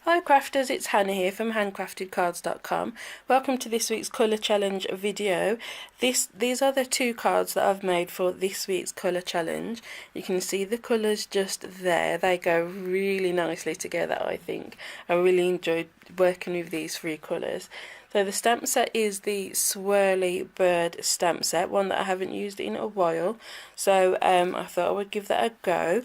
Hi crafters, it's Hannah here from HanCraftedCards.com. Welcome to this week's colour challenge video. These are the two cards that I've made for this week's colour challenge. You can see the colours just there. They go really nicely together, I think. I really enjoyed working with these three colours. So the stamp set is the Swirly Bird stamp set, one that I haven't used in a while. So I thought I would give that a go.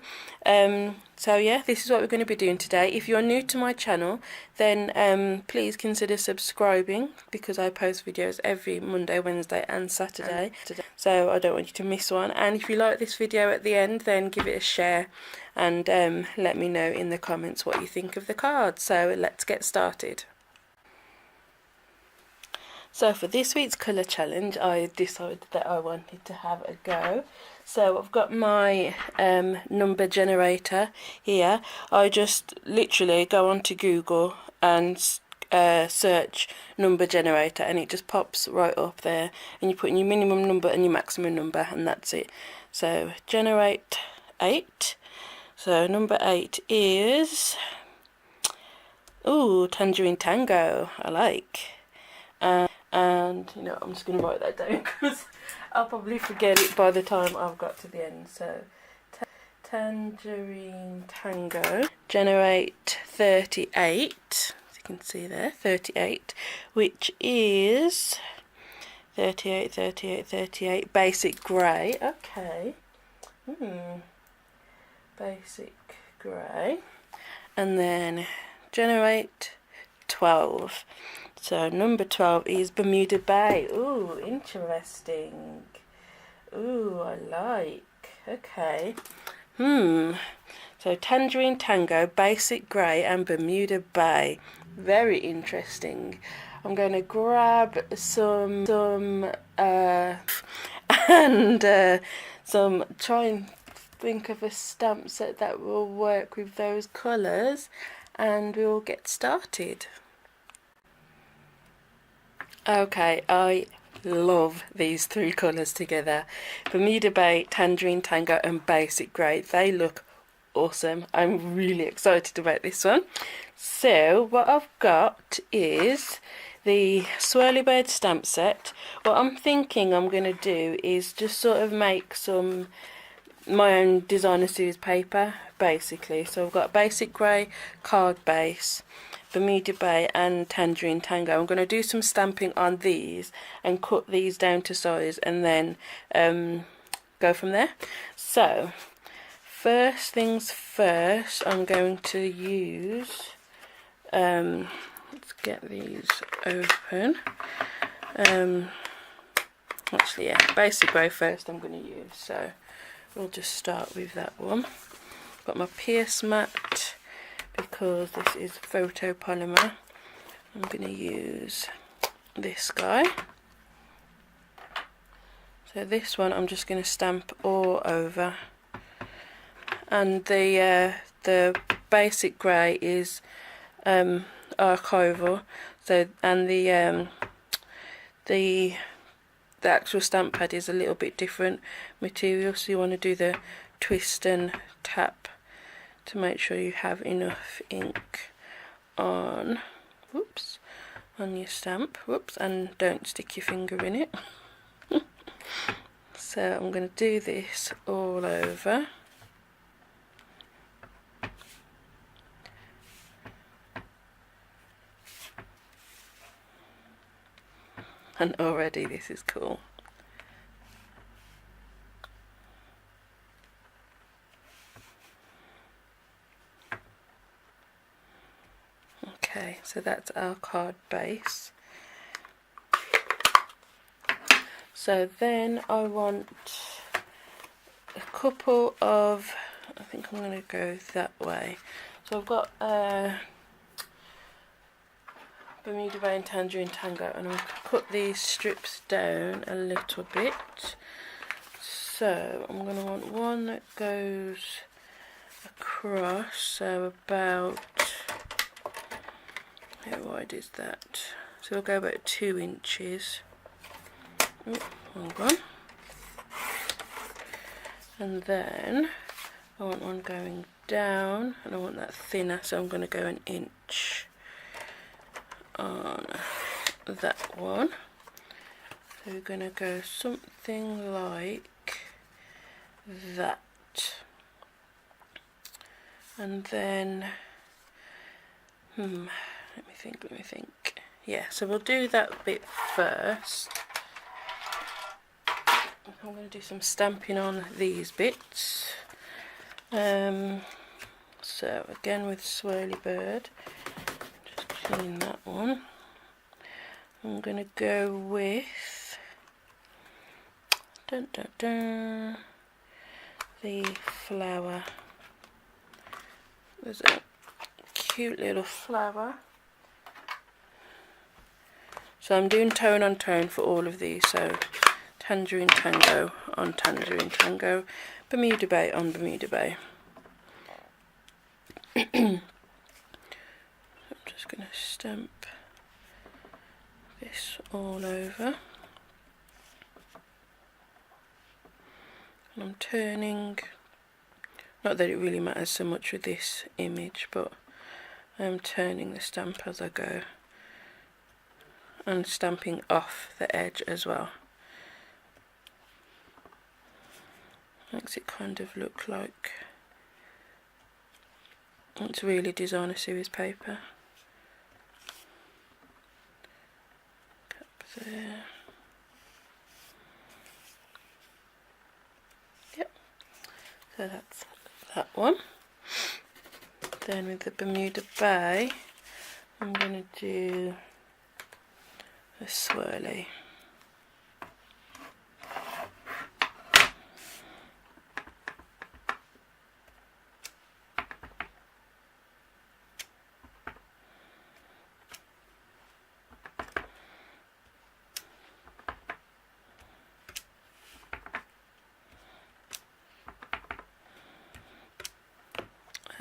So yeah, this is what we're going to be doing today. If you're new to my channel, then please consider subscribing, because I post videos every Monday, Wednesday and Saturday. So I don't want you to miss one. And if you like this video at the end, then give it a share and let me know in the comments what you think of the card. So let's get started. So for this week's colour challenge, I decided that I wanted to have a go. So I've got my number generator here. I just literally go onto Google and search number generator, and it just pops right up there. And you put in your minimum number and your maximum number, and that's it. So generate 8. So number 8 is Tangerine Tango. I like. And you know, I'm just going to write that down because I'll probably forget it by the time I've got to the end. So Tangerine Tango, generate 38, as you can see there, 38, which is 38 basic grey. Okay, basic grey, and then generate 12. So number 12 is Bermuda Bay. Ooh, interesting. Ooh, I like. Okay. So Tangerine Tango, Basic Grey and Bermuda Bay. Very interesting. I'm going to grab some try and think of a stamp set that will work with those colours, and we will get started. Okay, I love these three colours together. Bermuda Bay, Tangerine Tango and Basic Grey. They look awesome. I'm really excited about this one. So what I've got is the Swirly Bird stamp set. What I'm thinking I'm going to do is just sort of make my own designer series paper, basically. So I've got Basic Grey card base, Bermuda Bay and Tangerine Tango. I'm going to do some stamping on these and cut these down to size, and then go from there. So first things first, I'm going to use let's get these open. Actually, yeah, Basic Grey first I'm going to use, so we'll just start with that one. Got my Pierce mat, because this is photopolymer. I'm going to use this guy. So this one I'm just going to stamp all over, and the Basic Grey is archival. So, and the actual stamp pad is a little bit different material, so you want to do the twist and tap to make sure you have enough ink on your stamp. And don't stick your finger in it. So I'm going to do this all over. And already this is cool. Okay, so that's our card base. So then I want a couple of, I think I'm going to go that way. So I've got Bermuda Bay and Tangerine Tango, and I'm going to cut these strips down a little bit. So I'm going to want one that goes across, so about, how wide is that? So we'll go about 2 inches. Hold on. And then I want one going down, and I want that thinner, so I'm going to go 1 inch on that one. So we're going to go something like that. And then, let me think. Yeah, so we'll do that bit first. I'm going to do some stamping on these bits. So again with Swirly Bird, just clean that one. I'm going to go with the flower. There's a cute little flower. So I'm doing tone on tone for all of these. So Tangerine Tango on Tangerine Tango, Bermuda Bay on Bermuda Bay. I'm just going to stamp this all over. And I'm turning, not that it really matters so much with this image, but I'm turning the stamp as I go and stamping off the edge as well. Makes it kind of look like it's really designer series paper. Up there. Yep. So that's that one. Then with the Bermuda Bay, I'm going to do a swirly.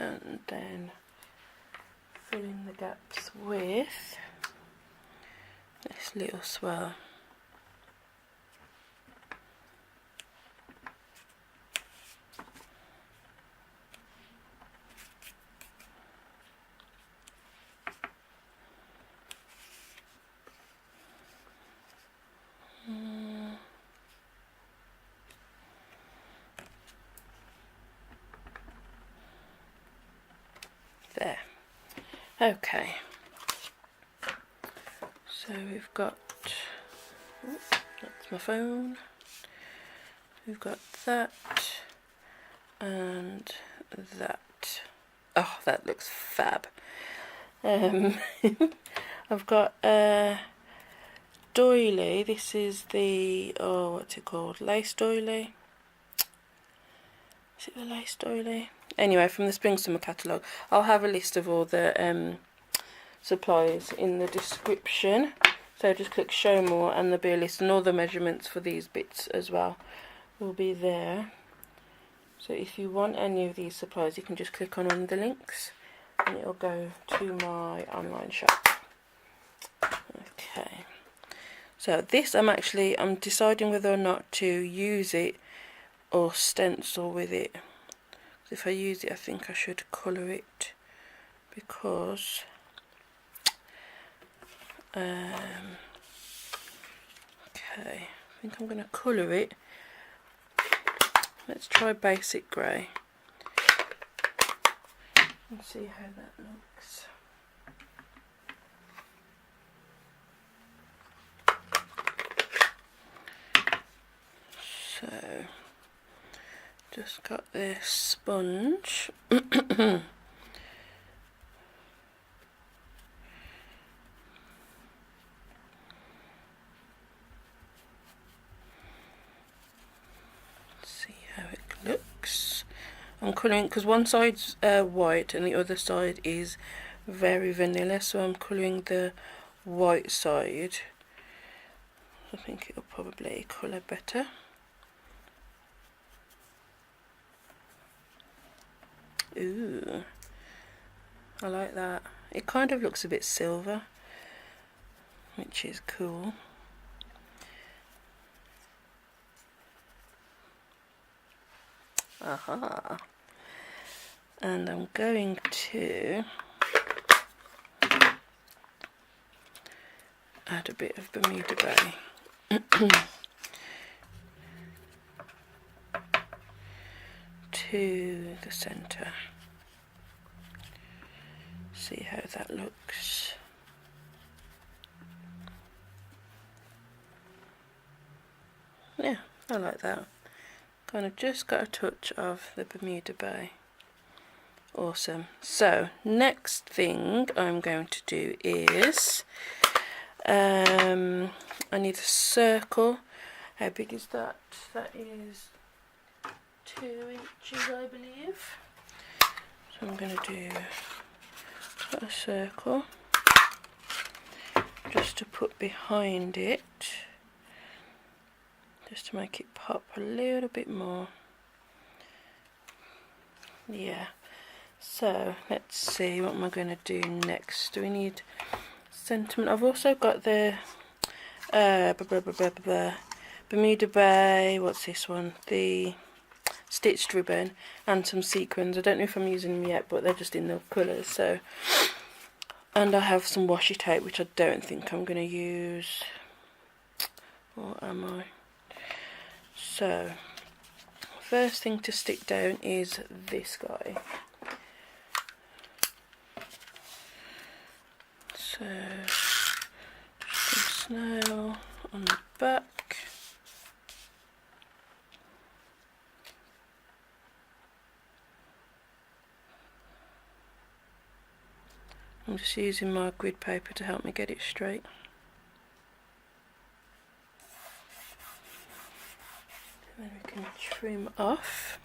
And then fill in the gaps with this little swirl. There. Okay. So we've got, that's my phone. We've got that and that. Oh, that looks fab. I've got a doily. This is the, oh, what's it called? Lace doily. Is it the lace doily? Anyway, from the Spring Summer catalogue. I'll have a list of all the supplies in the description. So just click show more and there'll be a list, and all the measurements for these bits as well will be there. So if you want any of these supplies, you can just click on one of the links and it'll go to my online shop. Okay. So this I'm deciding whether or not to use it or stencil with it. If I use it, I think I should colour it, because okay, I think I'm going to colour it. Let's try basic grey and see how that looks. So just got this sponge. See how it looks. I'm colouring, because one side's white and the other side is very vanilla, so I'm colouring the white side. I think it'll probably colour better. Ooh, I like that. It kind of looks a bit silver, which is cool. Aha. and I'm going to add a bit of Bermuda Bay to the centre. See how that looks. Yeah, I like that. Kind of just got a touch of the Bermuda Bay. Awesome. So next thing I'm going to do is I need a circle. How big is that? That is 2 inches, I believe. So I'm going to do a circle just to put behind it, just to make it pop a little bit more. Yeah. So let's see, what am I going to do next? Do we need sentiment? I've also got the Bermuda Bay, what's this one? The stitched ribbon and some sequins. I don't know if I'm using them yet, but they're just in the colours. So, and I have some washi tape, which I don't think I'm going to use. Or am I? So, first thing to stick down is this guy. So, just some snail on the back. I'm just using my grid paper to help me get it straight. And then we can trim off.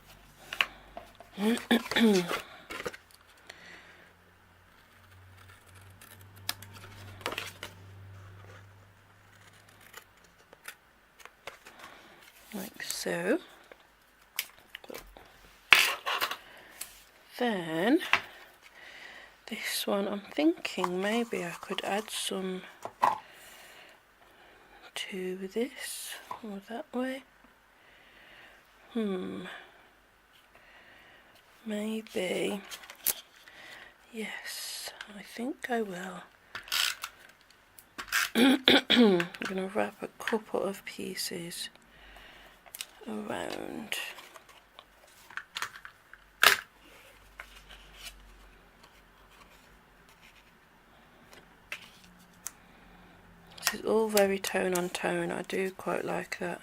Like so. Then this one, I'm thinking maybe I could add some to this or that way. Maybe. Yes, I think I will. I'm going to wrap a couple of pieces around. This is all very tone on tone. I do quite like that.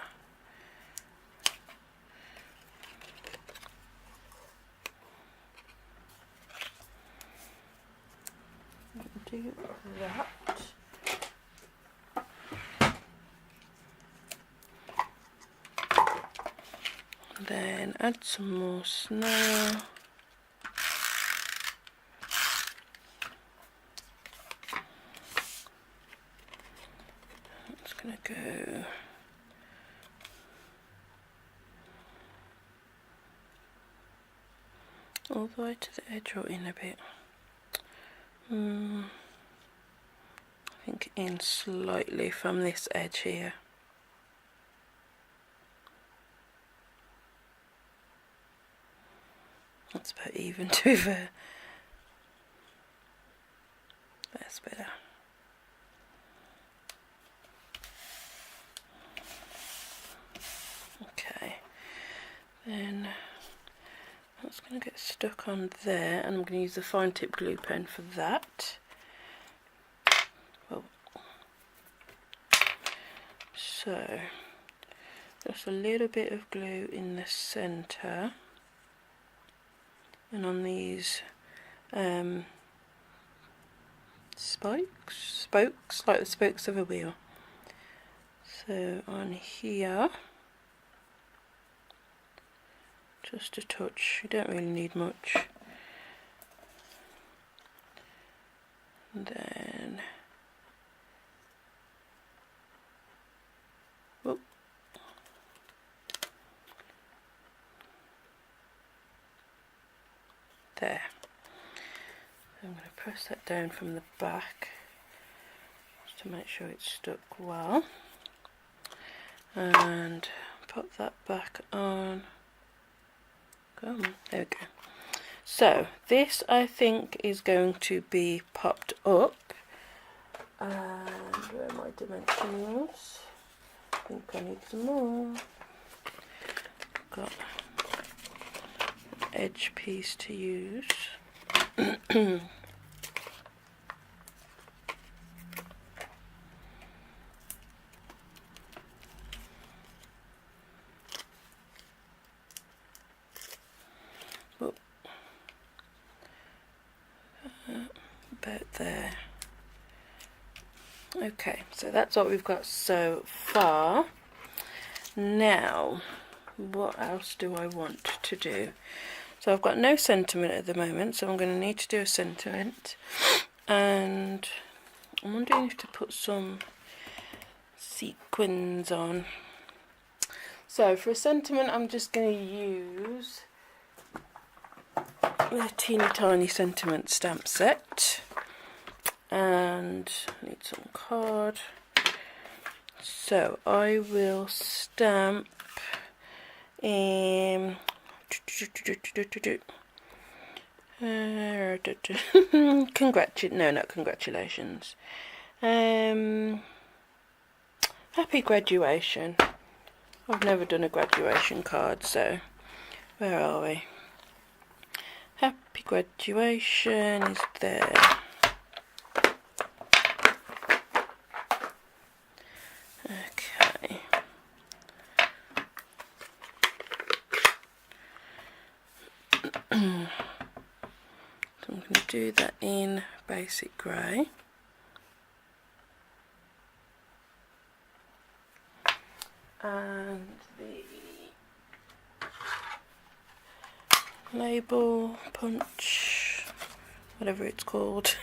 Do that. Then add some more snow. It's going to go all the way to the edge or in a bit. I think in slightly from this edge here. That's about even to be fair. That's better. Okay, then that's going to get stuck on there, and I'm going to use the fine tip glue pen for that. Well, so just a little bit of glue in the centre, and on these spokes, like the spokes of a wheel. So on here, just a touch, you don't really need much. And then, whoop. There. I'm going to press that down from the back just to make sure it's stuck well, and pop that back on. Come on, there we go. So this I think is going to be popped up. And where are my dimensionals? I think I need some more. Got an edge piece to use. About there. Okay, so that's what we've got so far. Now, what else do I want to do? So I've got no sentiment at the moment, so I'm going to need to do a sentiment. And I'm wondering if to put some sequins on. So for a sentiment, I'm just going to use the teeny tiny sentiment stamp set. And I need some card. So I will stamp in not congratulations. Happy graduation. I've never done a graduation card, so where are we? Happy graduation is there. Okay. So I'm going to do that in basic grey. And the label punch, whatever it's called.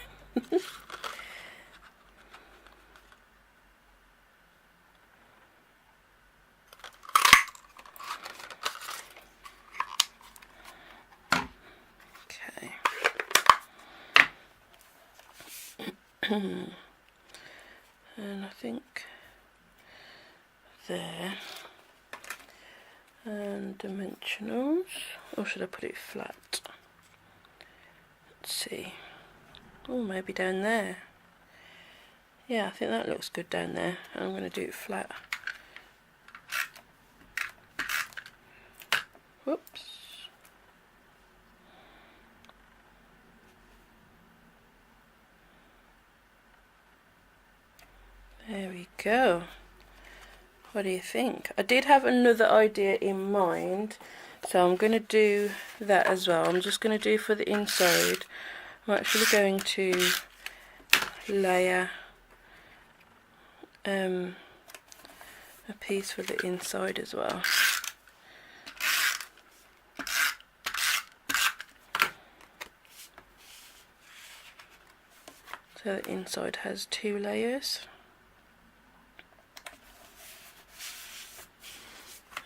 Okay. And I think there. And dimensionals, or should I put it flat? Let's see. Oh, maybe down there. Yeah, I think that looks good down there. I'm going to do it flat. Whoops. There we go. What do you think? I did have another idea in mind, so I'm going to do that as well. I'm just going to do for the inside. I'm actually going to layer a piece for the inside as well. So the inside has 2 layers.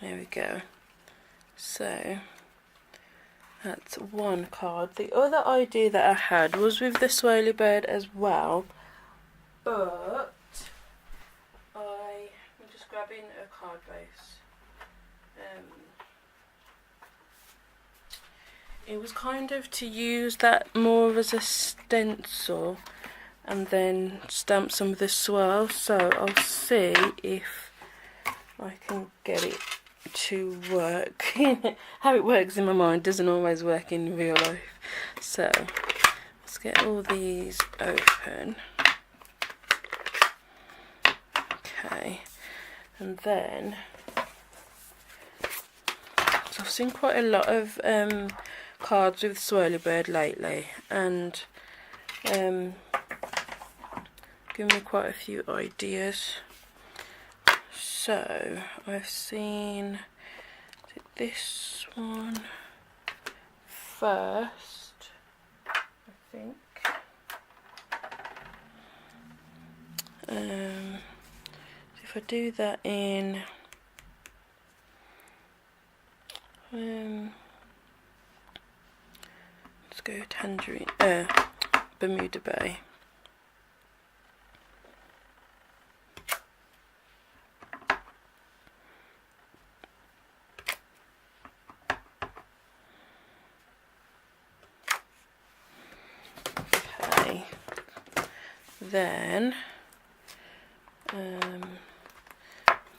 There we go. So that's one card. The other idea that I had was with the Swirly Bird as well, but I'm just grabbing a card base. It was kind of to use that more as a stencil and then stamp some of the swirl, so I'll see if I can get it to work. How it works in my mind doesn't always work in real life. So let's get all these open. Okay, and then so I've seen quite a lot of cards with Swirly Bird lately, and given me quite a few ideas. So I've seen this one first, I think. If I do that in let's go Tangerine Bermuda Bay. Okay, then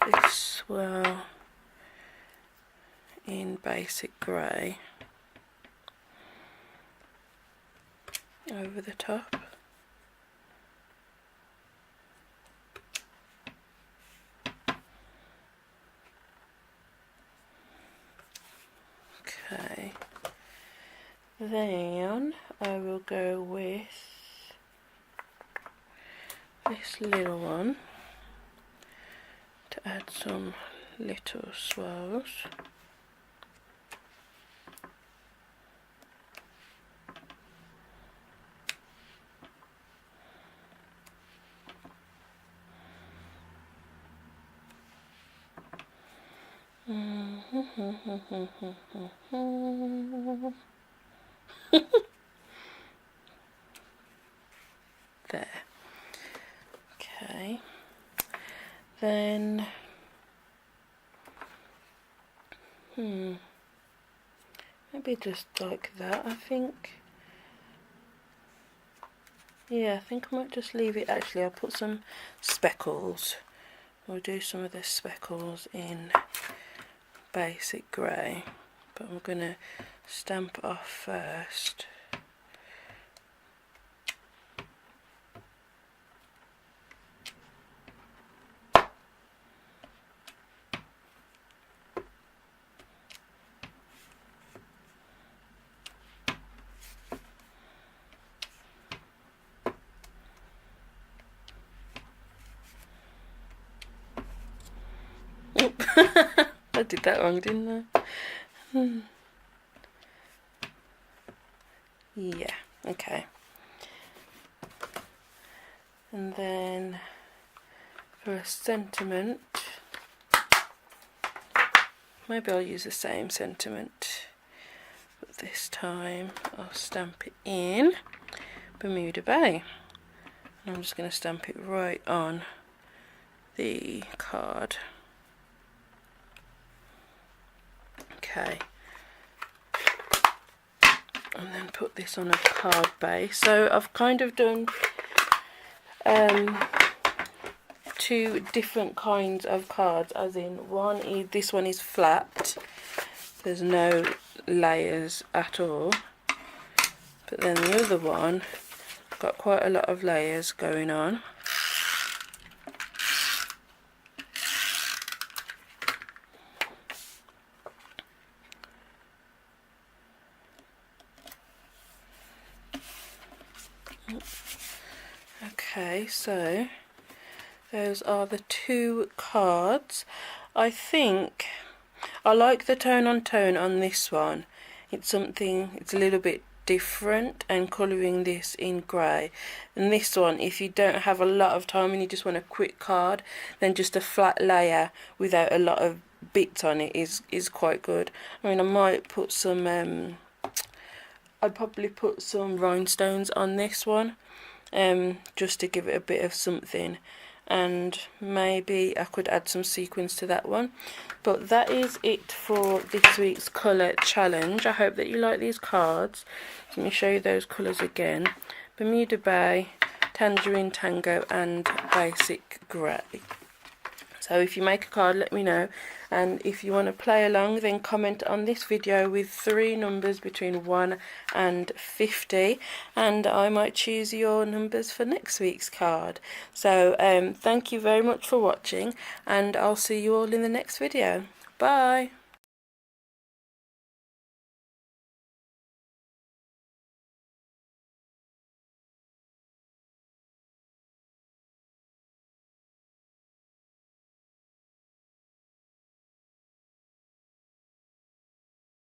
this swirl in basic grey over the top. Okay, then I will go with this little one to add some little swirls. There. Okay, then maybe just like that, I think. Yeah, I think I might just leave it. Actually, I'll put some speckles. We'll do some of the speckles in basic grey, but I'm gonna stamp off first. I did that wrong, didn't I? Yeah, okay. And then for a sentiment, maybe I'll use the same sentiment, but this time I'll stamp it in Bermuda Bay. And I'm just going to stamp it right on the card. Okay, and then put this on a card base. So I've kind of done two different kinds of cards, as in this one is flat, there's no layers at all, but then the other one got quite a lot of layers going on. Okay, so those are the two cards. I think I like the tone on tone on this one. It's a little bit different, and colouring this in grey. And this one, if you don't have a lot of time and you just want a quick card, then just a flat layer without a lot of bits on it is quite good. I mean, I might put some I'd probably put some rhinestones on this one, just to give it a bit of something, and maybe I could add some sequins to that one. But that is it for this week's colour challenge. I hope that you like these cards. Let me show you those colours again: Bermuda Bay, Tangerine Tango and Basic Grey. So if you make a card, let me know, and if you want to play along, then comment on this video with 3 numbers between 1 and 50, and I might choose your numbers for next week's card. So thank you very much for watching, and I'll see you all in the next video. Bye!